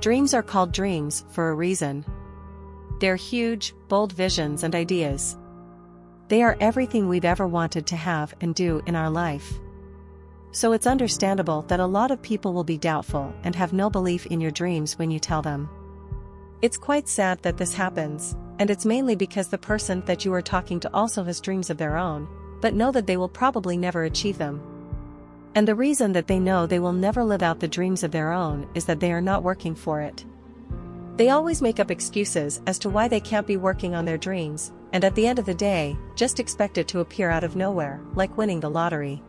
Dreams are called dreams for a reason. They're huge, bold visions and ideas. They are everything we've ever wanted to have and do in our life. So it's understandable that a lot of people will be doubtful and have no belief in your dreams when you tell them. It's quite sad that this happens, and it's mainly because the person that you are talking to also has dreams of their own, but know that they will probably never achieve them. And the reason that they know they will never live out the dreams of their own is that they are not working for it. They always make up excuses as to why they can't be working on their dreams, and at the end of the day, just expect it to appear out of nowhere, like winning the lottery.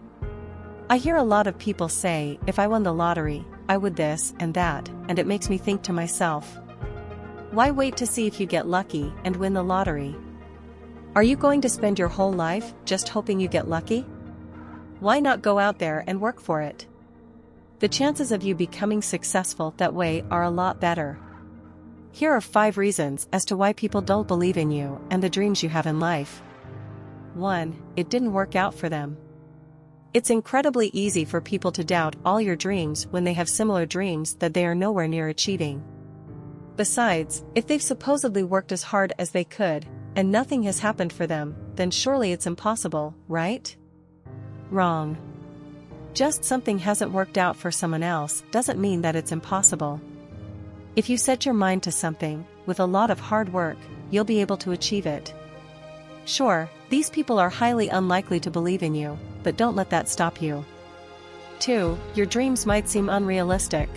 I hear a lot of people say, if I won the lottery, I would this and that, and it makes me think to myself, why wait to see if you get lucky and win the lottery? Are you going to spend your whole life just hoping you get lucky? Why not go out there and work for it? The chances of you becoming successful that way are a lot better. Here are 5 reasons as to why people don't believe in you and the dreams you have in life. 1. It didn't work out for them. It's incredibly easy for people to doubt all your dreams when they have similar dreams that they are nowhere near achieving. Besides, if they've supposedly worked as hard as they could, and nothing has happened for them, then surely it's impossible, right? Wrong. Just something hasn't worked out for someone else doesn't mean that it's impossible. If you set your mind to something, with a lot of hard work, you'll be able to achieve it. Sure, these people are highly unlikely to believe in you, but don't let that stop you. 2. Your dreams might seem unrealistic.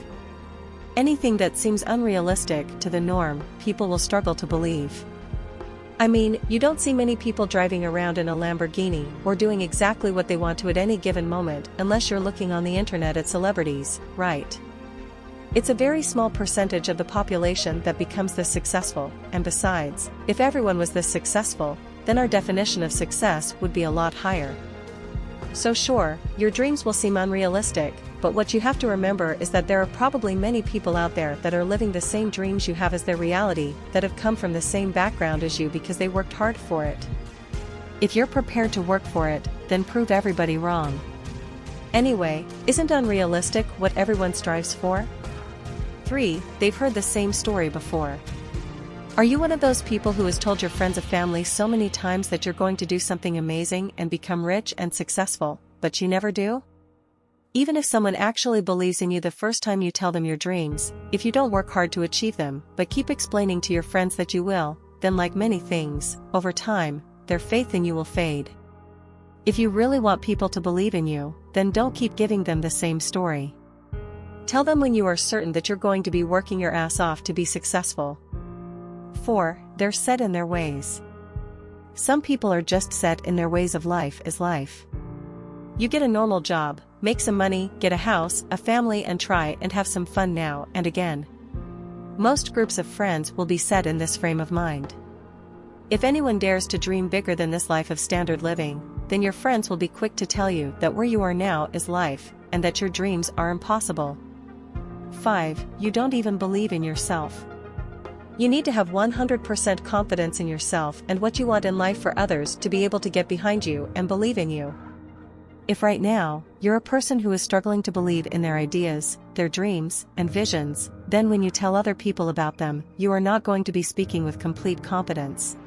Anything that seems unrealistic to the norm, people will struggle to believe. I mean, you don't see many people driving around in a Lamborghini or doing exactly what they want to at any given moment unless you're looking on the internet at celebrities, right? It's a very small percentage of the population that becomes this successful, and besides, if everyone was this successful, then our definition of success would be a lot higher. So sure, your dreams will seem unrealistic, but what you have to remember is that there are probably many people out there that are living the same dreams you have as their reality, that have come from the same background as you because they worked hard for it. If you're prepared to work for it, then prove everybody wrong. Anyway, isn't unrealistic what everyone strives for? 3. They've heard the same story before. Are you one of those people who has told your friends and family so many times that you're going to do something amazing and become rich and successful, but you never do? Even if someone actually believes in you the first time you tell them your dreams, if you don't work hard to achieve them but keep explaining to your friends that you will, then like many things, over time, their faith in you will fade. If you really want people to believe in you, then don't keep giving them the same story. Tell them when you are certain that you're going to be working your ass off to be successful. 4. They're set in their ways. Some people are just set in their ways of life as life. You get a normal job, make some money, get a house, a family and try and have some fun now and again. Most groups of friends will be set in this frame of mind. If anyone dares to dream bigger than this life of standard living, then your friends will be quick to tell you that where you are now is life, and that your dreams are impossible. 5. You don't even believe in yourself. You need to have 100% confidence in yourself and what you want in life for others to be able to get behind you and believe in you. If right now, you're a person who is struggling to believe in their ideas, their dreams, and visions, then when you tell other people about them, you are not going to be speaking with complete confidence.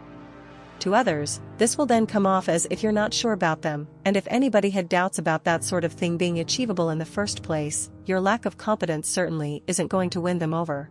To others, this will then come off as if you're not sure about them, and if anybody had doubts about that sort of thing being achievable in the first place, your lack of confidence certainly isn't going to win them over.